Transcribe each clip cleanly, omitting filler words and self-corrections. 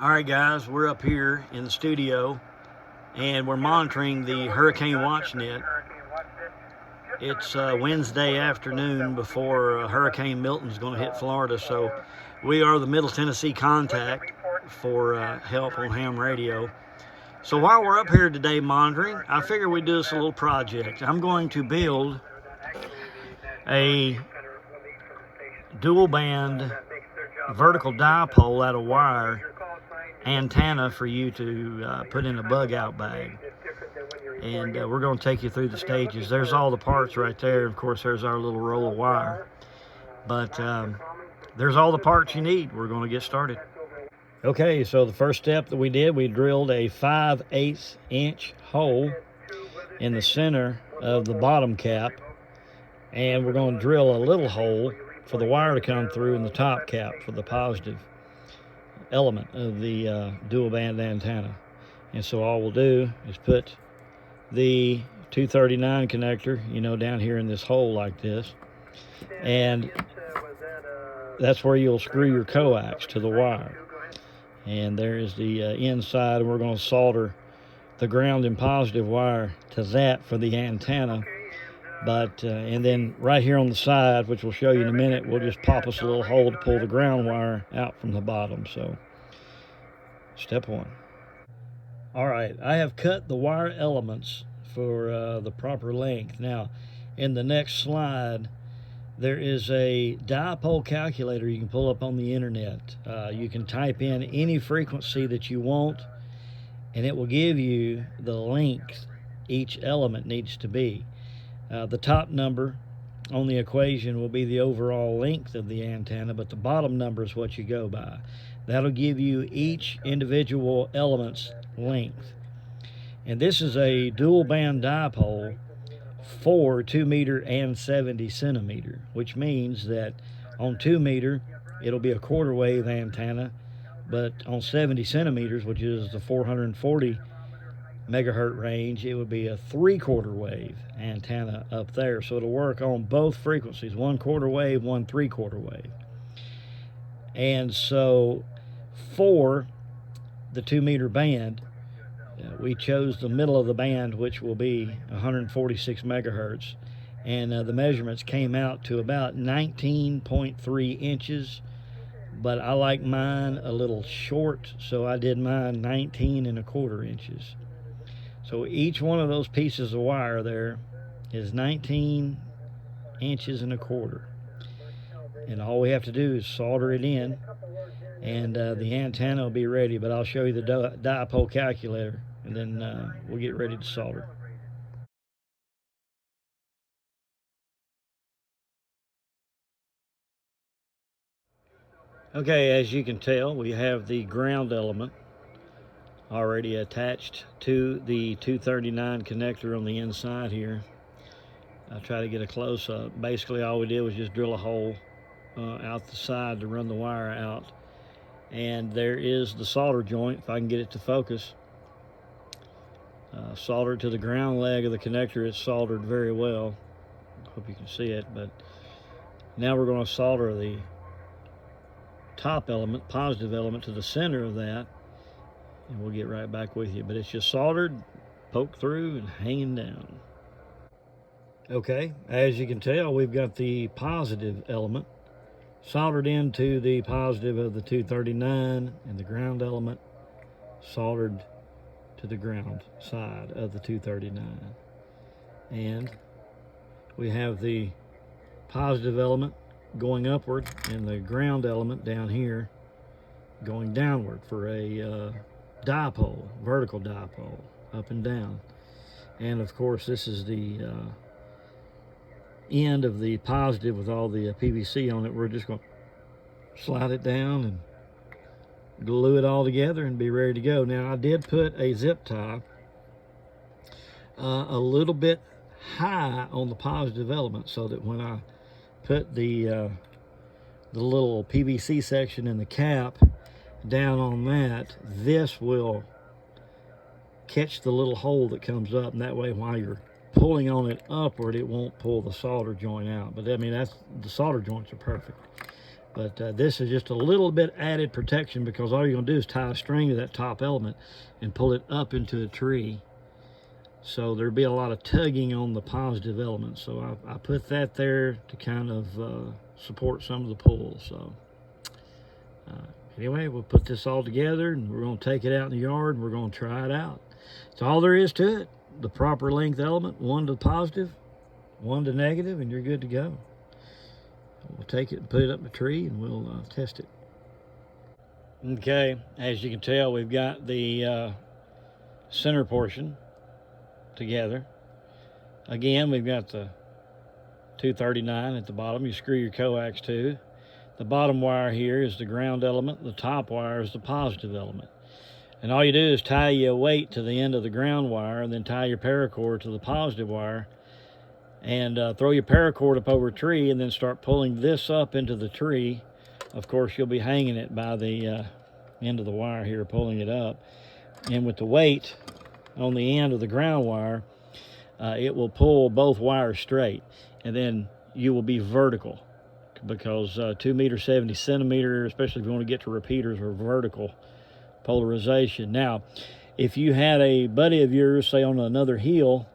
All right, guys, we're up here in the studio and we're monitoring the Hurricane WatchNet. It's Wednesday afternoon before Hurricane Milton's going to hit Florida, so we are the Middle Tennessee contact for help on ham radio. So while we're up here today monitoring, I figure we do this a little project. I'm going to build a dual band vertical dipole out of wire antenna for you to put in a bug out bag, and we're going to take you through the stages. There's all the parts right there. Of course, there's our little roll of wire, but there's all the parts you need. We're going to get started. Okay, so the first step that we did, we drilled a 5/8 inch hole in the center of the bottom cap, and we're going to drill a little hole for the wire to come through in the top cap for the positive element of the dual band antenna. And so all we'll do is put the 239 connector, down here in this hole like this, and that's where you'll screw your coax to the wire. And there is the inside, and we're going to solder the ground and positive wire to that for the antenna. But and then right here on the side, which we'll show you in a minute, we'll just pop us a little hole to pull the ground wire out from the bottom. So step one. All right, I have cut the wire elements for the proper length. Now in the next slide, there is a dipole calculator you can pull up on the internet. You can type in any frequency that you want, and it will give you the length each element needs to be. The top number on the equation will be the overall length of the antenna, but the bottom number is what you go by. That'll give you each individual element's length. And this is a dual band dipole for 2 meter and 70 centimeter, which means that on 2 meter, it'll be a quarter wave antenna, but on 70 centimeters, which is the 440 megahertz range, it would be a 3/4 wave antenna up there. So it'll work on both frequencies, 1/4 wave, 1/3/4 wave. And so for the 2 meter band, we chose the middle of the band, which will be 146 megahertz, and the measurements came out to about 19.3 inches, but I like mine a little short, so I did mine 19.25 inches. So each one of those pieces of wire there is 19 inches and a quarter. And all we have to do is solder it in, and the antenna will be ready. But I'll show you the dipole calculator, and then we'll get ready to solder. Okay, as you can tell, we have the ground element already attached to the 239 connector on the inside here. I'll try to get a close-up. Basically, all we did was just drill a hole out the side to run the wire out. And there is the solder joint, if I can get it to focus. Soldered to the ground leg of the connector. It's soldered very well. Hope you can see it. But now we're going to solder the top element, positive element, to the center of that, and we'll get right back with you. But it's just soldered, poked through, and hanging down. Okay, as you can tell, we've got the positive element soldered into the positive of the 239, and the ground element soldered to the ground side of the 239. And we have the positive element going upward and the ground element down here going downward for a dipole, vertical dipole, up and down. And of course, this is the end of the positive with all the PVC on it. We're just going to slide it down and glue it all together and be ready to go. Now, I did put a zip tie a little bit high on the positive element, so that when I put the little PVC section in the cap down on that, this will catch the little hole that comes up, and that way while you're pulling on it upward, it won't pull the solder joint out. But I mean, the solder joints are perfect. But this is just a little bit added protection, because all you're going to do is tie a string to that top element and pull it up into the tree. So there'll be a lot of tugging on the positive element. So I put that there to kind of support some of the pull. So anyway, we'll put this all together, and we're going to take it out in the yard, and we're going to try it out. That's all there is to it. The proper length element, one to positive, one to negative, and you're good to go. We'll take it and put it up in the tree, and we'll test it. Okay, as you can tell, we've got the center portion together. Again, we've got the 239 at the bottom. You screw your coax to. The bottom wire here is the ground element. The top wire is the positive element. And all you do is tie your weight to the end of the ground wire, and then tie your paracord to the positive wire, and throw your paracord up over a tree, and then start pulling this up into the tree. Of course, you'll be hanging it by the end of the wire here, pulling it up. And with the weight on the end of the ground wire, it will pull both wires straight, and then you will be vertical, because 2 meter 70 centimeter, especially if you want to get to repeaters, are vertical polarization. Now, if you had a buddy of yours, say on another heel,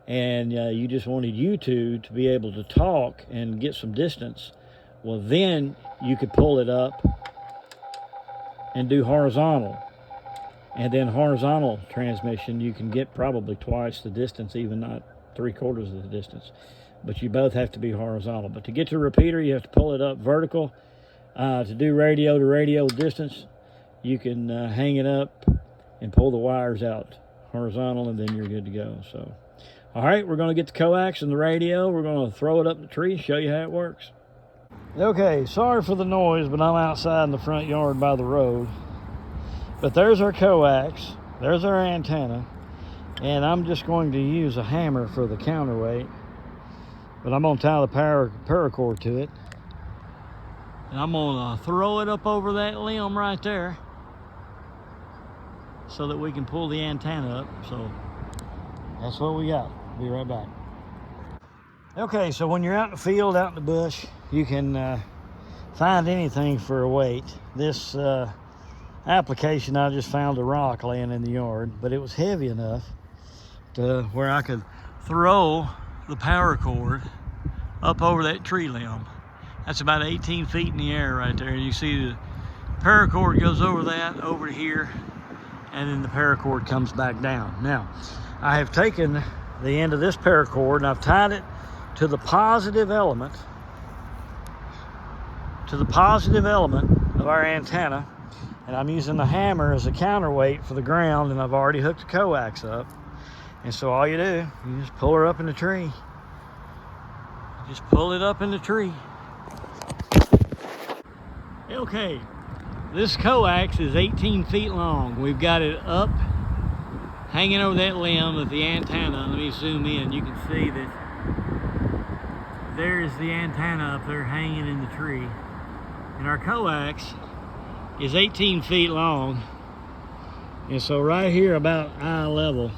and you just wanted you two to be able to talk and get some distance, well, then you could pull it up and do horizontal. And then horizontal transmission, you can get probably twice the distance, even not 3/4 of the distance. But you both have to be horizontal. But to get to a repeater, you have to pull it up vertical. To do radio to radio distance, you can hang it up and pull the wires out horizontal, and then you're good to go. So, all right, we're going to get the coax and the radio. We're going to throw it up in the tree and show you how it works. Okay, sorry for the noise, but I'm outside in the front yard by the road. But there's our coax, there's our antenna, and I'm just going to use a hammer for the counterweight. But I'm going to tie the paracord to it, and I'm going to throw it up over that limb right there so that we can pull the antenna up. So that's what we got. Be right back. Okay, so when you're out in the field, out in the bush, you can find anything for a weight. This application, I just found a rock laying in the yard, but it was heavy enough to where I could throw the paracord up over that tree limb. That's about 18 feet in the air right there. You see the paracord goes over that, over to here, and then the paracord comes back down. Now, I have taken the end of this paracord and I've tied it to the positive element, of our antenna, and I'm using the hammer as a counterweight for the ground, and I've already hooked the coax up. And so all you do, you just pull her up in the tree. Just pull it up in the tree. Okay, this coax is 18 feet long. We've got it up, hanging over that limb of the antenna. Let me zoom in. You can see that there's the antenna up there hanging in the tree. And our coax is 18 feet long. And so right here about eye level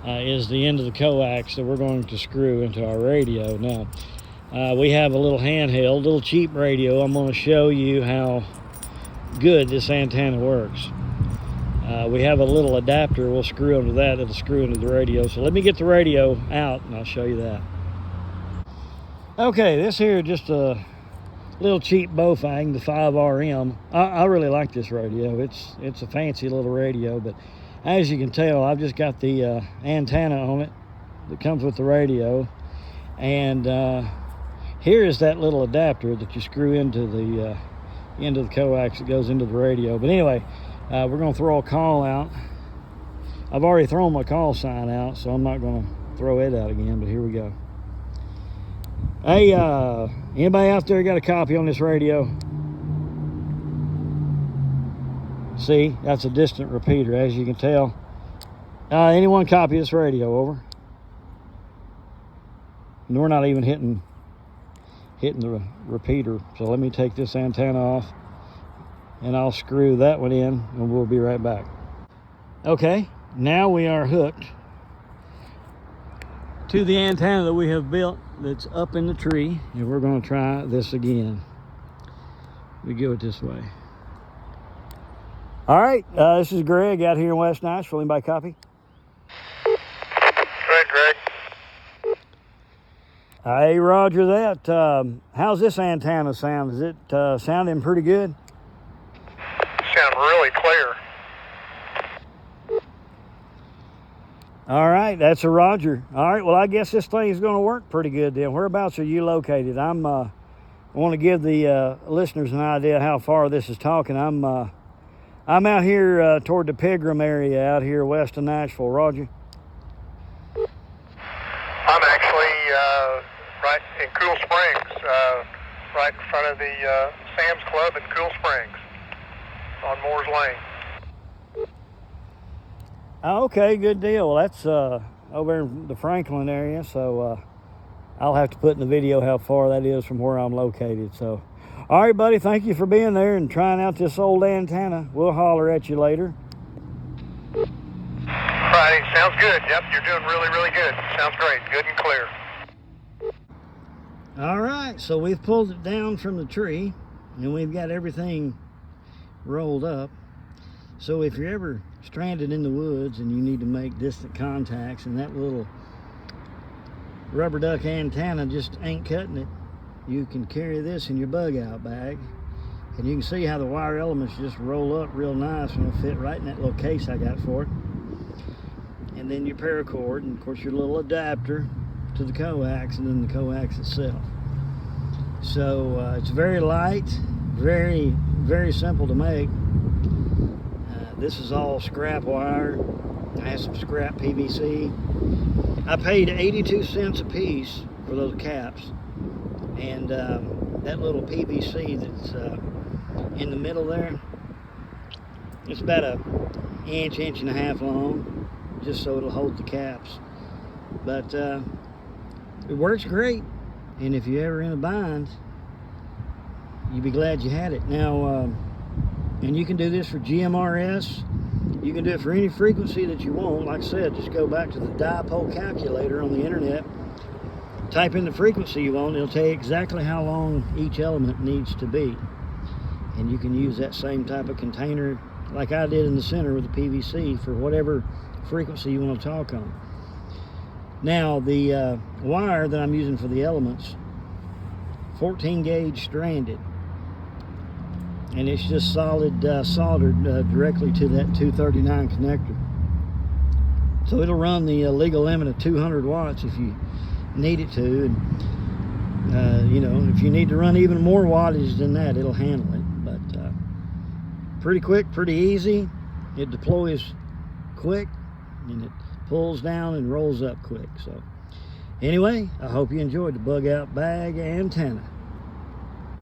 is the end of the coax that we're going to screw into our radio. Now, we have a little handheld, little cheap radio. I'm going to show you how good this antenna works. We have a little adapter we'll screw into that. It'll screw into the radio. So let me get the radio out and I'll show you that. Okay, this here is just a little cheap Bofang, the 5RM. I really like this radio. It's a fancy little radio, but as you can tell, I've just got the antenna on it that comes with the radio, and here is that little adapter that you screw into the end of the coax that goes into the radio. But anyway, we're going to throw a call out. I've already thrown my call sign out, so I'm not going to throw it out again, but here we go. Hey, anybody out there got a copy on this radio? See, that's a distant repeater, as you can tell. Anyone copy this radio? Over. And we're not even hitting the repeater. So let me take this antenna off, and I'll screw that one in, and we'll be right back. Okay, now we are hooked to the antenna that we have built that's up in the tree, and we're going to try this again. We go it this way. All right, this is Greg out here in West Nashville. Anybody copy? Greg. Hey, roger that. How's this antenna sound? Is it sounding pretty good? Sound really clear. All right, that's a roger. All right, well, I guess this thing is going to work pretty good then. Whereabouts are you located? I want to give the listeners an idea how far this is talking. I'm out here toward the Pilgrim area out here west of Nashville. Roger. I'm actually right in Cool Springs, right in front of the Sam's Club in Cool Springs on Moore's Lane. Oh, okay, good deal. Well, that's over in the Franklin area, so I'll have to put in the video how far that is from where I'm located. So, all right, buddy, thank you for being there and trying out this old antenna. We'll holler at you later. Friday, sounds good. Yep, you're doing really, really good. Sounds great. Good and clear. All right, so we've pulled it down from the tree, and we've got everything rolled up. So if you're ever stranded in the woods and you need to make distant contacts and that little rubber duck antenna just ain't cutting it, you can carry this in your bug out bag, and you can see how the wire elements just roll up real nice and it'll fit right in that little case I got for it. And then your paracord, and of course your little adapter to the coax, and then the coax itself. So it's very light, very, very simple to make. This is all scrap wire. I have some scrap PVC. I paid 82 cents a piece for those caps. And that little PVC that's in the middle there, it's about an inch and a half long, just so it'll hold the caps. But it works great. And if you're ever in a bind, you'll be glad you had it. Now, and you can do this for GMRS. You can do it for any frequency that you want. Like I said, just go back to the Dipole calculator on the internet, type in the frequency you want, it'll tell you exactly how long each element needs to be. And you can use that same type of container like I did in the center with the PVC for whatever frequency you want to talk on. Now, the wire that I'm using for the elements, 14 gauge stranded. And it's just solid soldered directly to that 239 connector. So it'll run the legal limit of 200 watts if you need it to. And, you know, if you need to run even more wattage than that, it'll handle it. But pretty quick, pretty easy. It deploys quick, and it pulls down and rolls up quick. So anyway, I hope you enjoyed the bug out bag antenna.